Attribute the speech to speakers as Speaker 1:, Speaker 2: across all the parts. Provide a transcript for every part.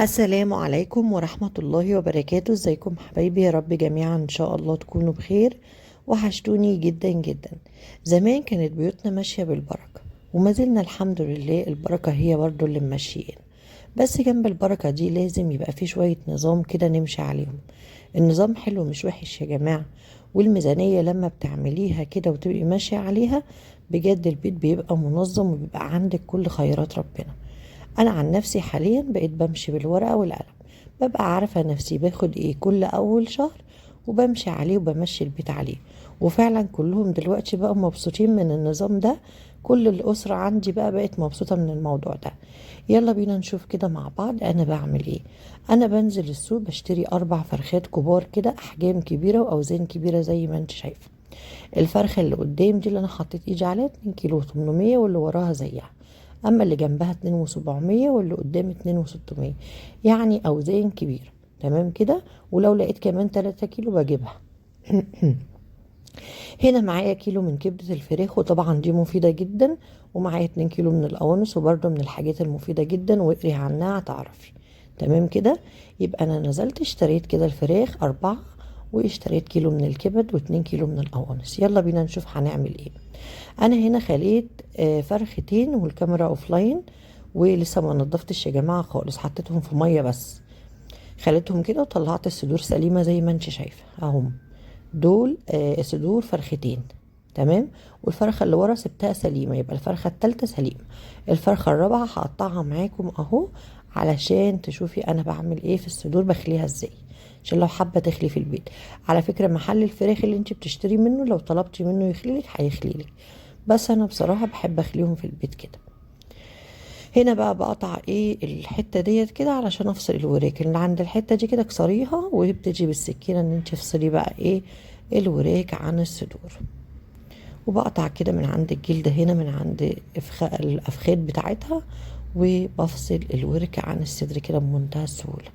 Speaker 1: السلام عليكم ورحمة الله وبركاته. ازيكم حبايبي؟ يا رب جميعا ان شاء الله تكونوا بخير. وحشتوني جدا جدا. زمان كانت بيوتنا ماشية بالبركة، وما زلنا الحمد لله البركة هي برضو اللي ماشيين. بس جنب البركة دي لازم يبقى في شوية نظام كده نمشي عليهم. النظام حلو مش وحش يا جماعة. والميزانية لما بتعمليها كده وتبقي ماشية عليها، بجد البيت بيبقى منظم وبيبقى عندك كل خيرات ربنا. انا عن نفسي حاليا بقيت بمشي بالورقة والقلم. ببقى عارفة نفسي باخد ايه كل اول شهر، وبمشي عليه وبمشي البيت عليه. وفعلا كلهم دلوقتي بقوا مبسوطين من النظام ده. كل الأسرة عندي بقت مبسوطة من الموضوع ده. يلا بينا نشوف كده مع بعض انا بعمل ايه. انا بنزل السوق بشتري 4 فرخات كبار كده، احجام كبيرة واوزان كبيرة زي ما انت شايفة. الفرخة اللي قدام دي اللي انا حطيت ايدي عليها 2 كيلو 800، واللي وراها زيها. اما اللي جنبها 2 و700، واللي قدام 2 و600. يعني اوزان كبيرة. تمام كده. ولو لقيت كمان 3 كيلو بجيبها. هنا معايا كيلو من كبدة الفراخ، وطبعا دي مفيدة جدا. ومعايا 2 كيلو من القوانص، وبرده من الحاجات المفيدة جدا، واقري عنها هتعرفي. تمام كده. يبقى انا نزلت اشتريت كده الفراخ 4، واشتريت كيلو من الكبد و2 كيلو من القوانص. يلا بينا نشوف هنعمل ايه. انا هنا خليت فرختين، والكاميرا اوفلاين. ولسه ما نضفتش يا جماعة خالص، حطيتهم في مية بس. خليتهم كده وطلعت الصدور سليمة زي ما انت شايفة اهم. دول صدور فرختين. تمام. والفرخة اللي ورا سبتها سليمة، يبقى الفرخة التالتة سليمة. الفرخة الرابعة هقطعها معاكم اهو، علشان تشوفي انا بعمل ايه في الصدور، بخليها ازاي. عشان لو حابة تخلي في البيت. على فكرة محل الفراخ اللي انت بتشتري منه لو طلبتي منه يخليلك هيخليلك. بس انا بصراحة بحب اخليهم في البيت كده. هنا بقى بقطع ايه الحته ديت كده علشان افصل الوراك اللي عند الحته دي كده، اكسريها وبتجي بالسكينه ان انت تفصلي بقى ايه الوراك عن الصدور. وبقطع كده من عند الجلد هنا، من عند الافخاذ بتاعتها. وبفصل الورك عن الصدر كده بمنتهى السهوله.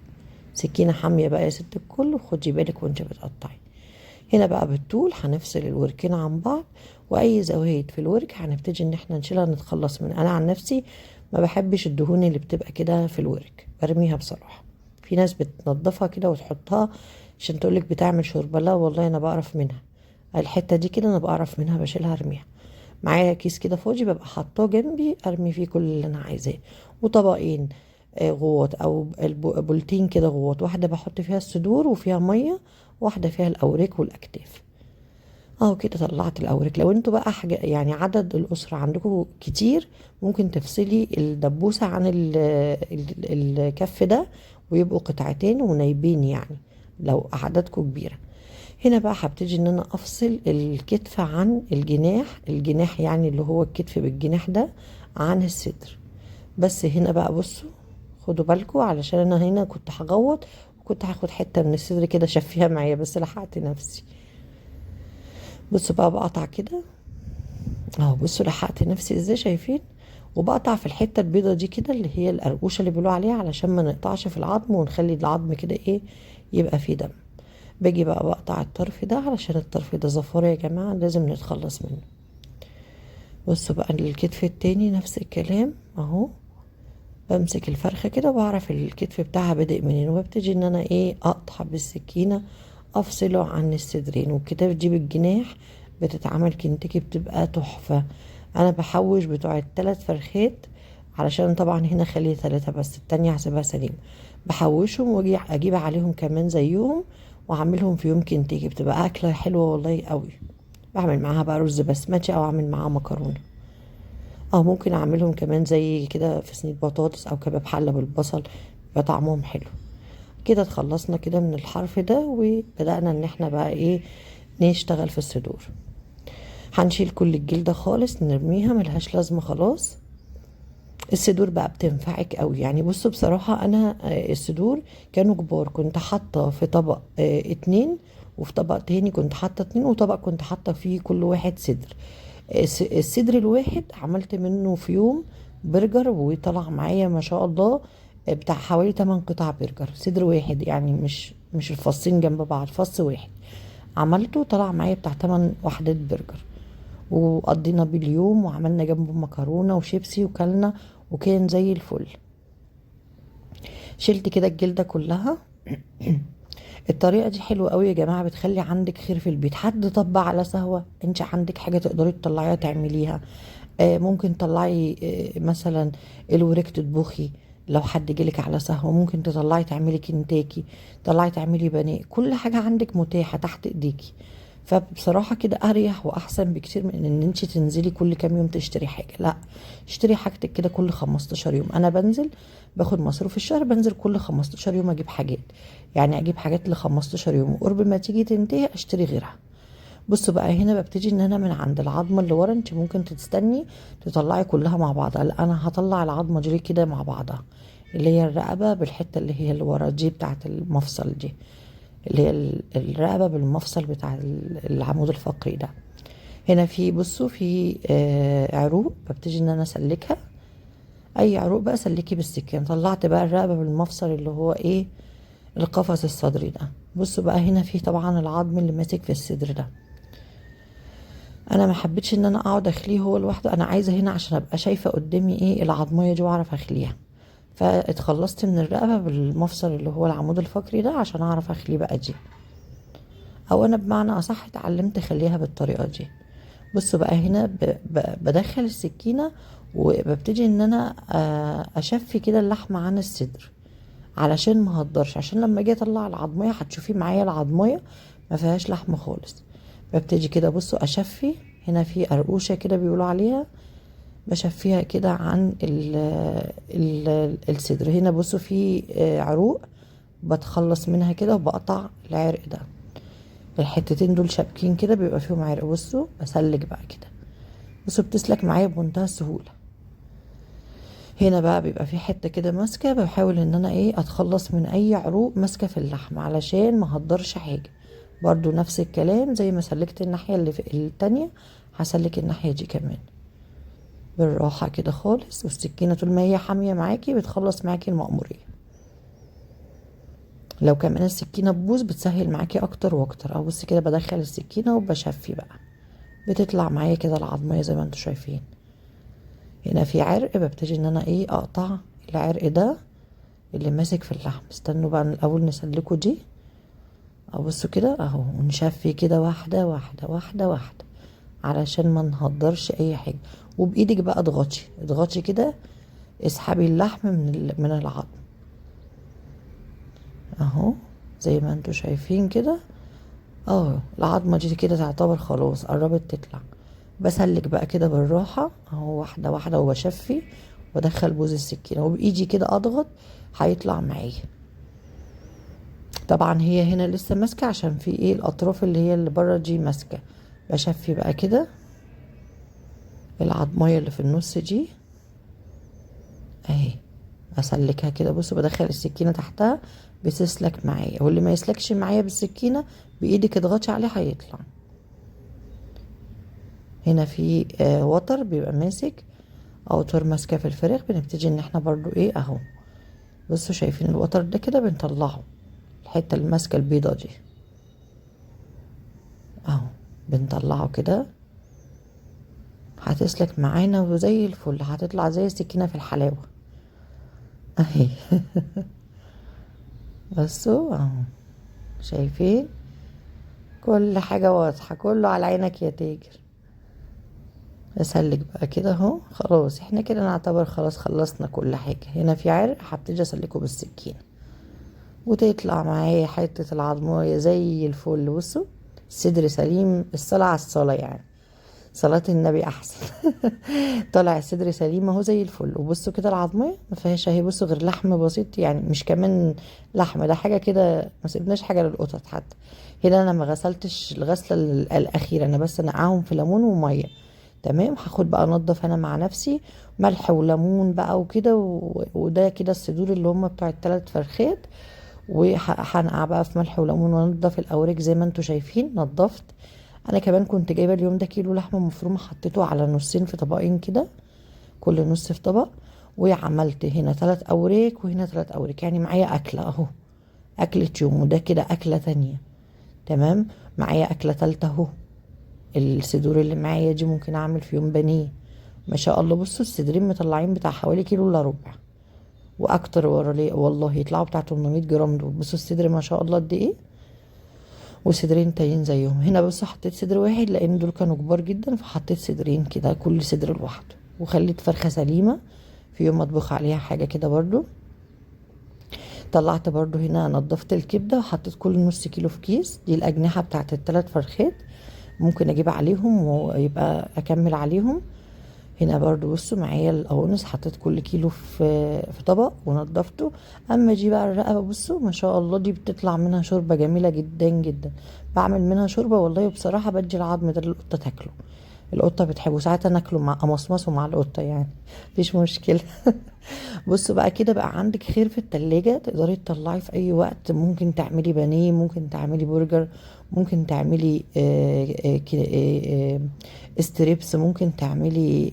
Speaker 1: سكينه حاميه بقى يا ست الكل، وخدي بالك وانت بتقطعي. هنا بقى بالطول هنفصل الوركين عن بعض. واي زوايد في الورك هنبتدي ان احنا نشيلها نتخلص منها. انا عن نفسي ما بحبش الدهون اللي بتبقى كده في الورك، برميها بصراحة. في ناس بتنضفها كده وتحطها عشان تقولك بتعمل شوربة. لا والله انا بعرف منها. الحتة دي كده انا بعرف منها، بشيلها ارميها. معايا كيس كده فاضي ببقى حاطاه جنبي، ارمي فيه كل اللي انا عايزاه. وطبقين غوط او بولتين كده غوط، واحدة بحط فيها الصدور وفيها مية، واحدة فيها الاوراق والاكتاف. اه كده طلعت الاوراق. لو انتوا بقى حاجة يعني عدد الاسرة عندكم كتير، ممكن تفصلي الدبوسة عن الكف ده، ويبقوا قطعتين ونايبين يعني. لو عددكم كبيرة. هنا بقى هبتدي ان انا افصل الكتف عن الجناح. الجناح يعني اللي هو الكتف بالجناح ده عن الصدر. بس هنا بقى بصوا، خدوا بالكم علشان انا هنا كنت هغوط، وكنت هاخد حتة من الصدر كده شفيها معايا، بس لحقت نفسي. بصوا بقى بقطع كده اهو. بصوا لحقت نفسي ازاي، شايفين؟ وبقطع في الحته البيضه دي كده اللي هي القرقوشه اللي بيقولوا عليها، علشان ما نقطعش في العظم ونخلي العظم كده ايه، يبقى فيه دم. باجي بقى بقطع الطرف ده، علشان الطرف ده زفار يا جماعه لازم نتخلص منه. بصوا بقى الكتف التاني نفس الكلام اهو. بمسك الفرخه كده وبعرف الكتف بتاعها بادئ منين، وببتدي ان انا ايه اقطع بالسكينه، افصله عن الصدرين. والكتاف دي بالجناح بتتعمل كنتاكي، بتبقى تحفه. انا بحوش بتوع ال3 فرخات، علشان طبعا هنا خلي 3 بس، التانية هسيبها سليم. بحوشهم واجي اجيب عليهم كمان زيهم، واعملهم في يوم كنتاكي، بتبقى اكله حلوه والله قوي. بعمل معاها بقى رز بسمتي، او اعمل معاها مكرونه. اه ممكن اعملهم كمان زي كده في صينيه بطاطس او كباب حله بالبصل. يبقى طعمهم حلو. كده اتخلصنا كده من الحرف ده، وبدأنا ان احنا بقى ايه نشتغل في الصدور. هنشيل كل الجلدة خالص نرميها، ملهاش لازمة خلاص. الصدور بقى بتنفعك قوي يعني. بصوا بصراحة انا الصدور كانوا كبار، كنت حاطة في طبق 2، وفي طبق تاني كنت حاطة 2، وطبق كنت حاطة فيه كل واحد صدر. الصدر الواحد عملت منه في يوم برجر، وطلع معايا ما شاء الله بتاع حوالي 8 قطع برجر. صدر واحد يعني، مش الفصين جنب بعض، فص واحد. عملته طلع معايا بتاع 8 وحدات برجر. وقضينا بيه اليوم، وعملنا جنبه مكرونة وشيبسي وكلنا، وكان زي الفل. شلت كده الجلدة كلها. الطريقة دي حلوة قوي يا جماعة، بتخلي عندك خير في البيت. حد طبع على سهوة، انت عندك حاجة تقدري تطلعيها تعمليها. ممكن تطلعي مثلا الورك تطبخي. لو حد جالك على سهوة ممكن تطلعي تعملي كنتاكي، تطلعي تعملي بانيه، كل حاجة عندك متاحة تحت ايديكي. فبصراحة كده اريح واحسن بكتير من ان انت تنزلي كل كام يوم تشتري حاجة. لا، اشتري حاجتك كده كل 15 يوم. انا بنزل باخد مصروف الشهر، بنزل كل 15 يوم اجيب حاجات. يعني اجيب حاجات ل 15 يوم، وقرب ما تيجي تنتهي اشتري غيرها. بصوا بقى، هنا ببتدي ان انا من عند العظمه اللي ورا. انت ممكن تستني تطلعي كلها مع بعضها، لا انا هطلع العظمه دي كده مع بعضها، اللي هي الرقبه بالحته اللي هي اللي ورا دي بتاعه المفصل دي، اللي هي الرقبه بالمفصل بتاع العمود الفقري ده. هنا في، بصوا، في عروق ببتدي ان انا اسلكها. اي عروق بقى سلكي بالسكين. طلعت بقى الرقبه بالمفصل اللي هو ايه، القفص الصدري ده. بصوا بقى، هنا في طبعا العظم اللي ماسك في الصدر ده. انا ما حبيتش ان انا اقعد اخليه هو لوحده، انا عايزه هنا عشان ابقى شايفه قدامي ايه العظميه دي واعرف اخليها. فاتخلصت من الرقبه بالمفصل اللي هو العمود الفقري ده عشان اعرف اخليه بقى دي. او انا بمعنى اصح اتعلمت اخليها بالطريقه دي. بصوا بقى، هنا بدخل السكينه وببتدي ان انا اشفي كده اللحمه عن الصدر، علشان ما هقدرش، عشان لما اجي اطلع العظميه هتشوفي معايا العظميه ما فيهاش لحمه خالص. ببتدي كده، بصوا، اشفي. هنا في قرقوشه كده بيقولوا عليها، بشفيها كده عن الصدر. هنا بصوا في عروق بتخلص منها كده وبقطع العرق ده. الحتتين دول شابكين كده بيبقى فيهم عرق. بصوا بسلك بقى كده، بصوا بتسلك معايا بمنتهى السهوله. هنا بقى بيبقى في حته كده ماسكه، بحاول ان انا ايه اتخلص من اي عروق ماسكه في اللحم علشان ما هقدرش حاجه. برضو نفس الكلام، زي ما سلكت الناحيه اللي في التانية هسلك الناحيه دي كمان بالراحه كده خالص. والسكينه طول ما هي حاميه معاكي بتخلص معاكي المأموريه. لو كمان السكينه تبوظ بتسهل معاكي اكتر واكتر. او بصي كده، بدخل السكينه وبشفي بقى، بتطلع معايا كده العظميه زي ما انتوا شايفين. هنا في عرق، ببتدي ان انا ايه اقطع العرق ده اللي ماسك في اللحم. استنوا بقى الاول نسلكه دي. ابصوا كده اهو، ونشفي كده واحده واحده واحده واحده علشان ما نهدرش اي حاجه. وبايدك بقى اضغطي اضغطي كده، اسحبي اللحم من العظم اهو، زي ما انتوا شايفين كده. العظمه دي كده تعتبر خلاص قربت تطلع. بسلك بقى كده بالراحه اهو، واحده واحده، وبشفي وادخل بوز السكينه وبايدي كده اضغط، هيطلع معايا. طبعا هي هنا لسه ماسكه عشان في ايه الاطراف اللي هي اللي بره دي ماسكه. بشفي بقى كده العضمايه اللي في النص دي اهي، اسلكها كده. بصوا بدخل السكينه تحتها بتسلك معايا، واللي ما يسلكش معايا بالسكينه بايدك اضغطي عليه هيطلع. هنا في وتر بيبقى ماسك، اوتر ماسكه في الفراخ. بنبتدي ان احنا برضو ايه اهو، بصوا شايفين الوتر ده كده بنطلعه، الحته الماسكه البيضه دي اهو بنطلعه كده. هتسلك معانا وزي الفل، هتطلع زي السكينه في الحلاوه اهي. بصوا اهو، شايفين كل حاجه واضحه، كله على عينك يا تاجر. اسلك بقى كده اهو. خلاص احنا كده نعتبر خلاص خلصنا كل حاجه. هنا في عرق هبتدي اسلكه بالسكينه وتطلع معايا حته العضمايه زي الفل. بصوا الصدر سليم، الصلاه على الصلاه يعني، صلاة النبي احسن. طالع الصدر سليم اهو زي الفل. وبصوا كده العظمية ما فيهاش اهي، بصوا غير لحم بسيط يعني، مش كمان لحم، ده حاجة كده ما سيبناش حاجة للقطط حتى. هنا انا ما غسلتش الغسلة الاخيرة، انا بس نقعهم في ليمون ومية. تمام، هاخد بقى انضف انا مع نفسي، ملح وليمون بقى وكده وده كده الصدور اللي هم بتوع الثلاث فرخات. وهنقع بقى في ملح وليمون وانضف الاوريك زي ما انتوا شايفين نضفت. انا كمان كنت جايبه اليوم ده كيلو لحمه مفرومه، حطيته على نصين في طبقين كده، كل نص في طبق. وعملت هنا 3 أوراق وهنا 3 أوراق، يعني معايا اكله اهو، اكله يوم. وده كده اكله تانية. تمام، معايا اكله تالتة اهو. الصدور اللي معايا دي ممكن اعمل في يوم بانيه. ما شاء الله، بصوا الصدرين مطلعين بتاع حوالي كيلو الا ربع. واكتر والله يطلعوا بتاع 800 جرام دول. بصوا الصدر ما شاء الله قد ايه، وصدرين تانيين زيهم. هنا بس حطيت صدر واحد لان دول كانوا كبار جدا، فحطيت صدرين كده كل صدر لوحده. وخليت فرخة سليمة في يوم اطبخ عليها حاجة كده برضو. طلعت برضو هنا نضفت الكبدة وحطيت كل نص كيلو في كيس. دي الأجنحة بتاعت الثلاث فرخات، ممكن اجيب عليهم ويبقى اكمل عليهم. هنا برضو بصوا معايا القوانص، حطيت كل كيلو في طبق ونضفته. اما دي بقى الرقبة، بصوا ما شاء الله دي بتطلع منها شوربة جميلة جدا جدا. بعمل منها شوربة والله، وبصراحة بدي العظم ده للقطة تاكله. القطة بتحبه، ساعات انا اكله مع امصمصه مع القطة يعني، مفيش مشكلة. بصوا بقى كده بقى عندك خير في التلاجة، تقدري تطلعي في اي وقت. ممكن تعملي بانيه، ممكن تعملي برجر، ممكن تعملي ستريبس، ممكن تعملي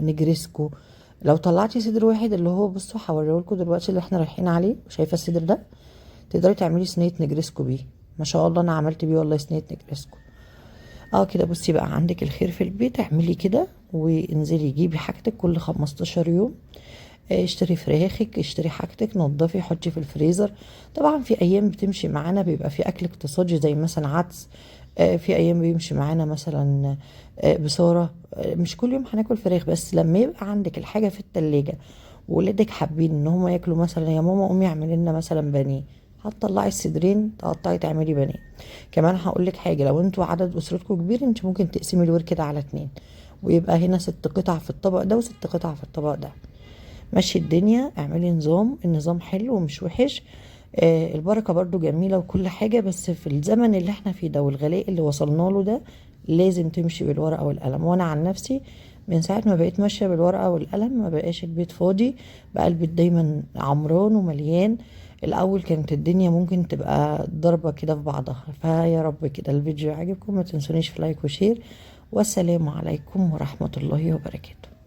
Speaker 1: نجريسكو. لو طلعتي صدر واحد اللي هو بصوا هوريهولكوا دلوقتي اللي احنا رايحين عليه، شايفه الصدر ده، تقدري تعملي صينيه نجريسكو بيه. ما شاء الله انا عملت بيه والله صينيه نجريسكو. كده بصي بقى عندك الخير في البيت، اعملي كده وانزلي جيبي حاجتك كل 15 يوم. اشتري فراخك، اشتري حاجتك، نضفي، حطي في الفريزر. طبعا في ايام بتمشي معانا بيبقى في اكل اقتصادي زي مثلا عدس، في ايام بيمشي معانا مثلا بصارة. مش كل يوم هناكل فراخ، بس لما يبقى عندك الحاجة في التلاجة وولادك حابين ان هم ياكلوا مثلا، يا ماما قومي اعملي لنا مثلا بانيه، هتطلعي الصدرين تقطعي تعملي بانيه. كمان هقول لك حاجه، لو انتوا عدد اسرتكم كبير انت ممكن تقسمي الورك كده على 2، ويبقى هنا 6 قطع في الطبق ده و6 قطع في الطبق ده. مشي الدنيا، اعملي نظام، النظام حلو ومش وحش. البركة برضو جميلة وكل حاجة، بس في الزمن اللي احنا فيه ده والغلاء اللي وصلنا له ده لازم تمشي بالورقة والقلم. وانا عن نفسي من ساعة ما بقيت ماشية بالورقة والقلم ما بقاش البيت فاضي، بقى البيت دايما عمران ومليان. الاول كانت الدنيا ممكن تبقى ضربة كده في بعضها. فيا رب كده الفيديو عجبكم، ما تنسونيش في لايك وشير، والسلام عليكم ورحمة الله وبركاته.